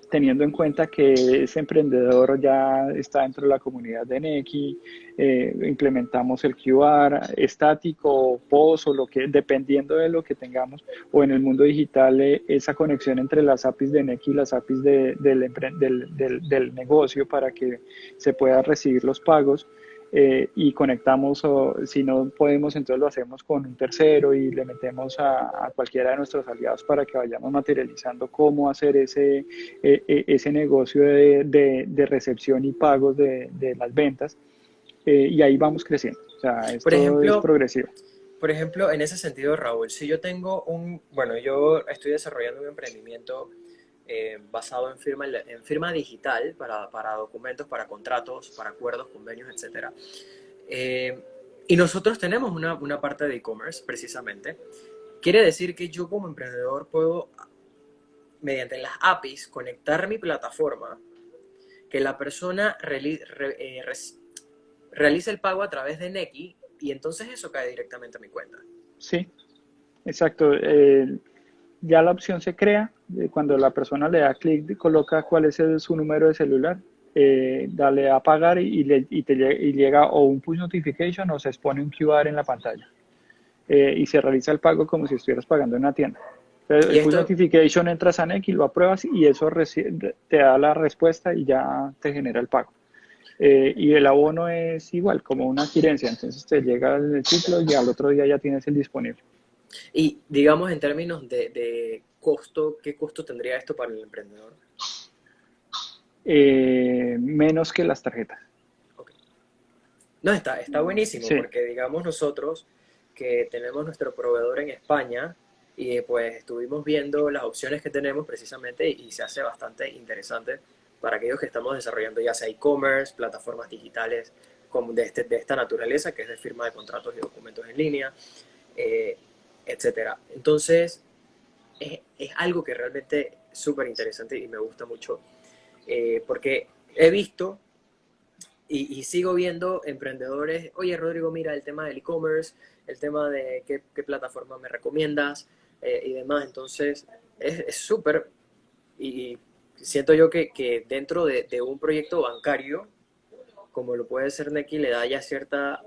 Teniendo en cuenta que ese emprendedor ya está dentro de la comunidad de Nequi, implementamos el QR estático, POS o lo que, dependiendo de lo que tengamos, o en el mundo digital, esa conexión entre las APIs de Nequi y las APIs del negocio para que se puedan recibir los pagos. Y conectamos, o si no podemos, entonces lo hacemos con un tercero y le metemos a cualquiera de nuestros aliados para que vayamos materializando cómo hacer ese negocio de recepción y pagos de las ventas, y ahí vamos creciendo. O sea,
Por
esto es
ejemplo,
progresivo.
en ese sentido, Raúl, si yo tengo bueno, yo estoy desarrollando un emprendimiento basado en firma digital para documentos, para contratos, para acuerdos, convenios, etcétera. Eh, y nosotros tenemos una parte de e-commerce, precisamente. Quiere decir que yo como emprendedor puedo, mediante las APIs, conectar mi plataforma, que la persona realice el pago a través de Nequi, y entonces eso cae directamente a mi cuenta.
Sí, exacto. Ya la opción se crea, cuando la persona le da clic, coloca cuál es su número de celular, dale a pagar y llega o un push notification o se expone un QR en la pantalla. Y se realiza el pago como si estuvieras pagando en una tienda. Entonces,
Y
el push
esto,
notification entras a NEC y lo apruebas y eso te da la respuesta y ya te genera el pago. Y el abono es igual, como una adquirencia, entonces te llega el ciclo y al otro día ya tienes el disponible.
y digamos en términos de costo, ¿qué costo tendría esto para el emprendedor?
Menos que las tarjetas.
Ok. No, está buenísimo
Sí,
porque digamos nosotros que tenemos nuestro proveedor en España y pues estuvimos viendo las opciones que tenemos precisamente y se hace bastante interesante para aquellos que estamos desarrollando ya sea e-commerce, plataformas digitales como de esta naturaleza que es de firma de contratos y documentos en línea, eh, etcétera. Entonces es algo que realmente es súper interesante y me gusta mucho porque he visto y sigo viendo emprendedores, oye Rodrigo, mira el tema del e-commerce, el tema de qué plataforma me recomiendas y demás. Entonces es súper y siento yo que dentro de un proyecto bancario, como lo puede ser Nequi, le da ya cierta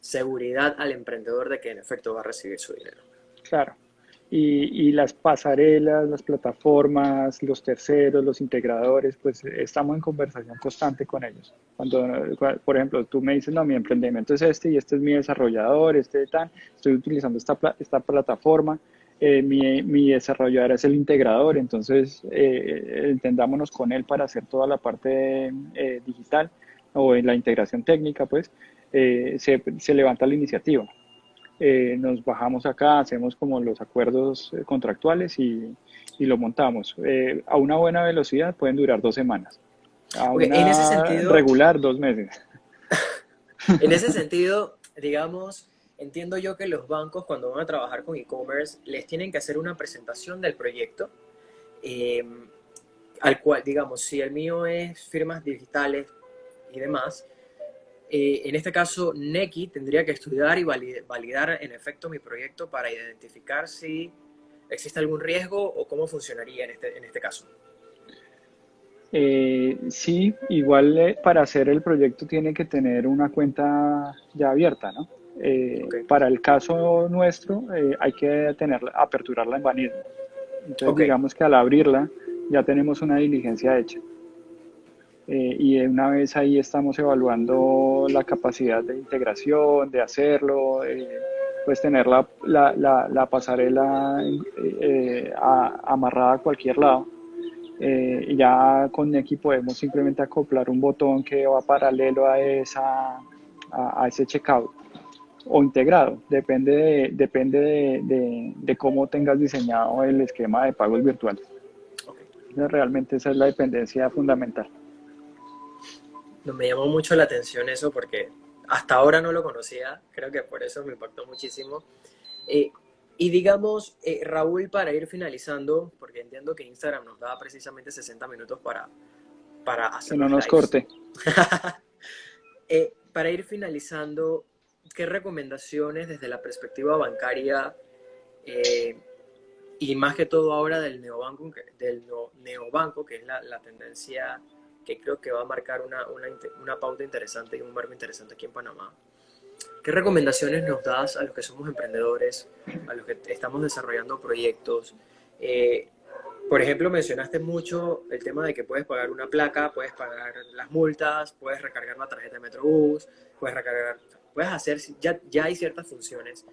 seguridad al emprendedor de que en efecto va a recibir su dinero.
claro. Y las pasarelas, las plataformas, los terceros, los integradores, pues estamos en conversación constante con ellos. Por ejemplo, tú me dices, no, mi emprendimiento es este y este es mi desarrollador, este tal, estoy utilizando esta plataforma, mi desarrollador es el integrador, entonces entendámonos con él para hacer toda la parte digital o en la integración técnica, pues se levanta la iniciativa. Nos bajamos acá, hacemos como los acuerdos contractuales y lo montamos. A una buena velocidad pueden durar 2 semanas, a
Okay, en ese
una
sentido,
regular 2 meses.
En ese sentido, digamos, entiendo yo que los bancos cuando van a trabajar con e-commerce les tienen que hacer una presentación del proyecto, eh, al cual, digamos, si el mío es firmas digitales y demás, en este caso Nequi tendría que estudiar y validar en efecto mi proyecto para identificar si existe algún riesgo o cómo funcionaría en este caso.
Sí, igual para hacer el proyecto tiene que tener una cuenta ya abierta, ¿no?
Ok,
Para el caso nuestro hay que aperturarla en Banismo. Entonces
ok,
digamos que al abrirla ya tenemos una diligencia hecha. Y de una vez ahí estamos evaluando la capacidad de integración, de hacerlo, pues tener la pasarela amarrada a cualquier lado. Y ya con Nequi podemos simplemente acoplar un botón que va paralelo a ese checkout o integrado, depende de cómo tengas diseñado el esquema de pagos virtuales.
ok.
Entonces, realmente esa es la dependencia fundamental.
No, me llamó mucho la atención eso porque hasta ahora no lo conocía, creo que por eso me impactó muchísimo. Eh, y digamos, Raúl, para ir finalizando, porque entiendo que Instagram nos da precisamente 60 minutos para
Que
hacer
no
los
nos
lives.
corte.
Para ir finalizando, ¿qué recomendaciones desde la perspectiva bancaria eh, y más que todo ahora del neobanco, neobanco que es la tendencia que creo que va a marcar una pauta interesante y un marco interesante aquí en Panamá? ¿Qué recomendaciones nos das a los que somos emprendedores, a los que estamos desarrollando proyectos? Eh, por ejemplo, mencionaste mucho el tema de que puedes pagar una placa, puedes pagar las multas, puedes recargar la tarjeta de Metrobús, puedes hacer, ya hay ciertas funciones.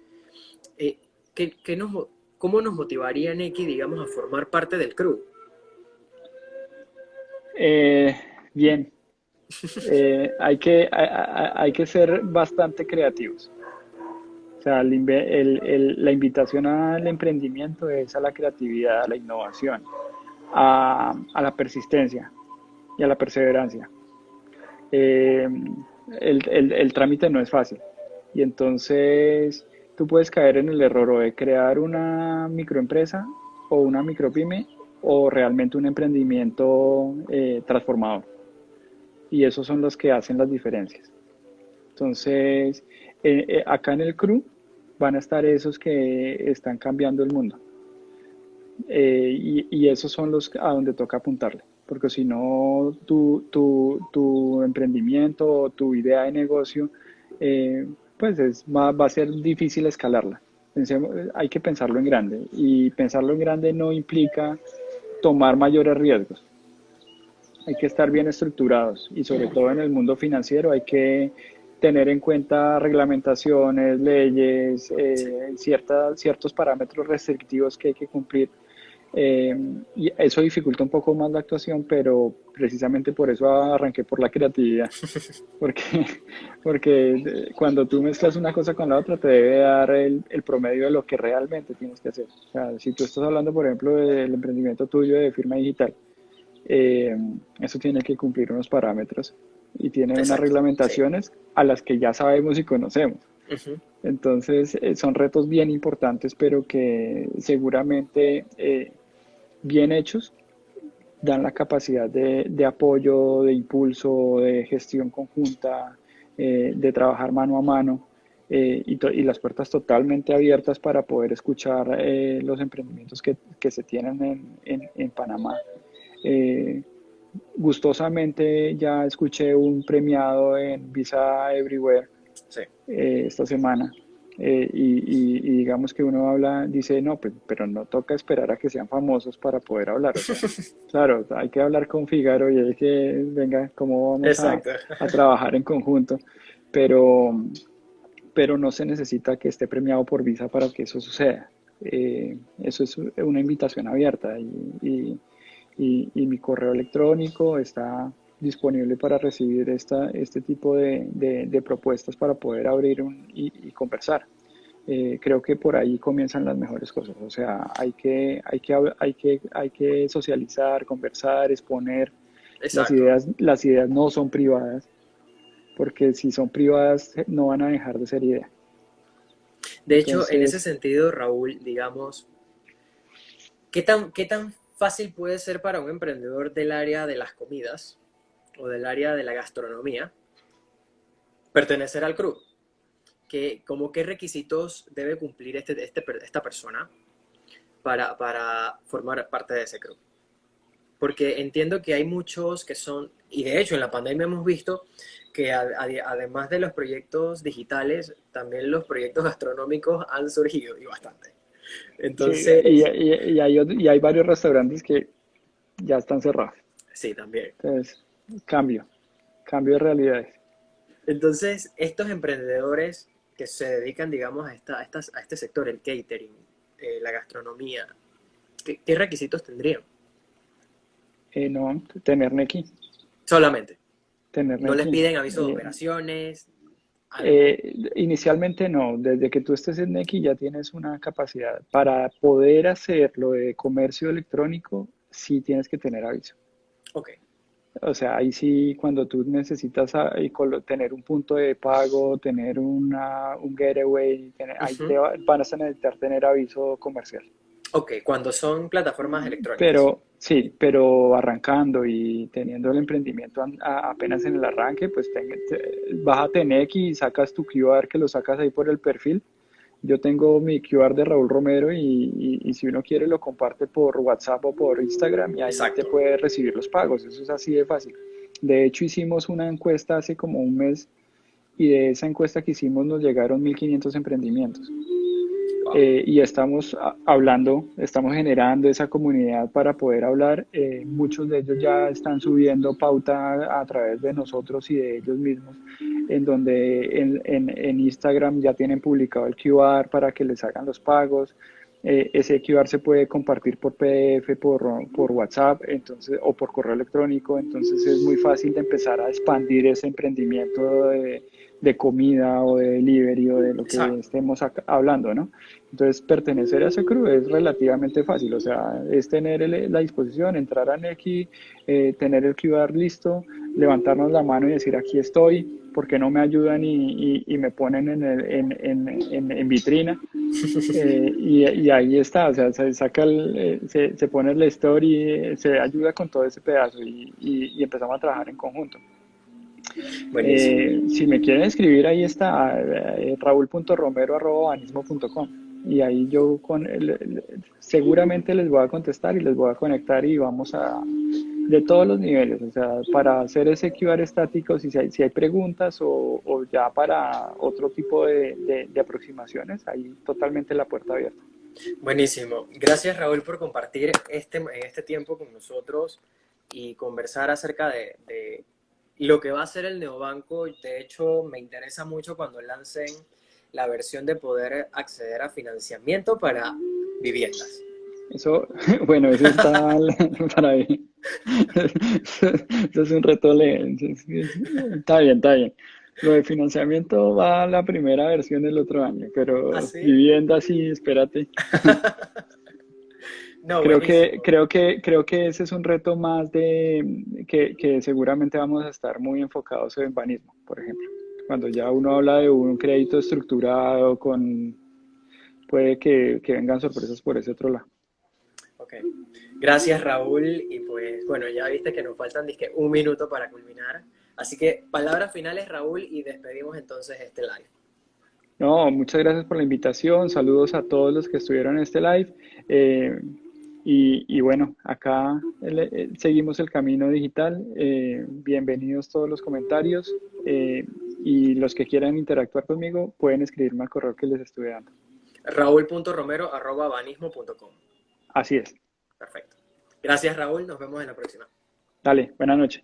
Eh, ¿qué, qué nos, ¿Cómo nos motivaría Neki, digamos, a formar parte del crew?
Eh, Bien, hay que ser bastante creativos. O sea, la invitación al emprendimiento es a la creatividad, a la innovación, a la persistencia y a la perseverancia. Eh, el trámite no es fácil y entonces tú puedes caer en el error o de crear una microempresa o una micropyme o realmente un emprendimiento transformador y esos son los que hacen las diferencias. Entonces, acá en el crew van a estar esos que están cambiando el mundo. Y esos son los a donde toca apuntarle, porque si no, tu emprendimiento o tu idea de negocio, pues va a ser difícil escalarla. Hay que pensarlo en grande, y pensarlo en grande no implica tomar mayores riesgos. Hay que estar bien estructurados, y sobre todo en el mundo financiero hay que tener en cuenta reglamentaciones, leyes,
Sí,
ciertos parámetros restrictivos que hay que cumplir. Y eso dificulta un poco más la actuación, pero precisamente por eso arranqué por la creatividad, porque, porque cuando tú mezclas una cosa con la otra te debe dar el promedio de lo que realmente tienes que hacer. O sea, si tú estás hablando, por ejemplo, del emprendimiento tuyo de firma digital, eh, eso tiene que cumplir unos parámetros y tiene unas
exacto, sí.
reglamentaciones a las que ya sabemos y conocemos.
Ujú.
Entonces, son retos bien importantes, pero que seguramente bien hechos dan la capacidad de apoyo, de impulso, de gestión conjunta, de trabajar mano a mano, y las puertas totalmente abiertas para poder escuchar los emprendimientos que se tienen en Panamá. Eh, Gustosamente ya escuché un premiado en Visa Everywhere
Sí.
esta semana. Y digamos que uno habla, dice, no, pues, pero no toca esperar a que sean famosos para poder hablar. O sea, claro, hay que hablar con Fígaro y hay que, venga, cómo vamos
Exacto.
a trabajar en conjunto. Pero, pero no se necesita que esté premiado por Visa para que eso suceda. Eso es una invitación abierta, y mi correo electrónico está disponible para recibir este tipo de propuestas para poder abrir y conversar. Creo que por ahí comienzan las mejores cosas. O sea, hay que socializar, conversar, exponer.
Exacto.
Las ideas no son privadas, porque si son privadas no van a dejar de ser ideas.
De hecho, en ese
Entonces,
sentido, Raúl, digamos, qué tan fácil puede ser para un emprendedor del área de las comidas o del área de la gastronomía pertenecer al crew? Como qué requisitos debe cumplir esta persona para formar parte de ese crew? Porque entiendo que hay muchos que son, y de hecho en la pandemia hemos visto que además de los proyectos digitales, también los proyectos gastronómicos han surgido y bastante.
sí, y,
Entonces,
y, y hay, y hay varios restaurantes que ya están cerrados.
sí, también.
Entonces, cambio de realidades.
Entonces, estos emprendedores que se dedican, digamos, a este sector, el catering, la gastronomía, qué requisitos tendrían?
No, tener Nequi,
Solamente.
tener
No les
Nequi.
piden aviso de
Eh,
operaciones, algo.
Inicialmente no, desde que tú estés en Nequi ya tienes una capacidad. Para poder hacer lo de comercio electrónico, sí tienes que tener aviso.
Ok.
O sea, ahí sí, cuando tú necesitas tener un punto de pago, tener un getaway, ahí
Ujú.
vas a necesitar tener aviso comercial.
Ok, cuando son plataformas electrónicas.
Pero sí, pero arrancando y teniendo el emprendimiento apenas en el arranque, pues bájate Nequi y sacas tu QR, que lo sacas ahí por el perfil. Yo tengo mi QR de Raúl Romero, y si uno quiere lo comparte por WhatsApp o por Instagram, y ahí te
Exacto.
puede recibir los pagos. Eso es así de fácil. De hecho, hicimos una encuesta hace como un mes, y de esa encuesta que hicimos nos llegaron 1.500 emprendimientos.
Wow.
Y estamos hablando, estamos generando esa comunidad para poder hablar. Muchos de ellos ya están subiendo pauta a través de nosotros y de ellos mismos, en donde en Instagram ya tienen publicado el QR para que les hagan los pagos. Ese QR se puede compartir por PDF, por WhatsApp, entonces, o por correo electrónico. Entonces es muy fácil de empezar a expandir ese emprendimiento de comida o de delivery o de lo que
Exacto.
estemos hablando, ¿no? Entonces, pertenecer a ese crew es relativamente fácil. O sea, es tener la disposición, entrar a Nequi, tener el QR listo, levantarnos la mano y decir, aquí estoy, ¿por qué no me ayudan y me ponen en vitrina? Y ahí está. O sea, se pone la story, se ayuda con todo ese pedazo, y empezamos a trabajar en conjunto.
Buenísimo.
Si me quieren escribir, ahí está, raúl.romero@banismo.com. Y ahí yo seguramente les voy a contestar y les voy a conectar y vamos a, de todos los niveles, o sea, para hacer ese QR estático, si hay preguntas o ya para otro tipo de aproximaciones, ahí totalmente la puerta abierta.
Buenísimo. Gracias, Raúl, por compartir en este tiempo con nosotros y conversar acerca de lo que va a ser el neobanco. De hecho, me interesa mucho cuando lancen la versión de poder acceder a financiamiento para viviendas.
Eso, bueno, eso está para mí. Eso es un reto. Está bien, está bien. Lo de financiamiento va a la primera versión del otro año,
¿Ah,
pero
sí?
vivienda sí, espérate.
No,
Creo
buenísimo.
que ese es un reto más que seguramente vamos a estar muy enfocados en banismo, por ejemplo. Cuando ya uno habla de un crédito estructurado puede que vengan sorpresas por ese otro lado.
Ok. Gracias, Raúl. Y pues, bueno, ya viste que nos faltan dizque, un minuto para culminar. Así que palabras finales, Raúl, y despedimos entonces este live.
No, muchas gracias por la invitación. Saludos a todos los que estuvieron en este live. Eh, y bueno, acá seguimos el camino digital. Bienvenidos todos los comentarios. Y los que quieran interactuar conmigo pueden escribirme al correo que les estuve dando.
Raúl.romero@banismo.com.
Así es.
Perfecto. Gracias, Raúl. Nos vemos en la próxima.
Dale, buenas noches.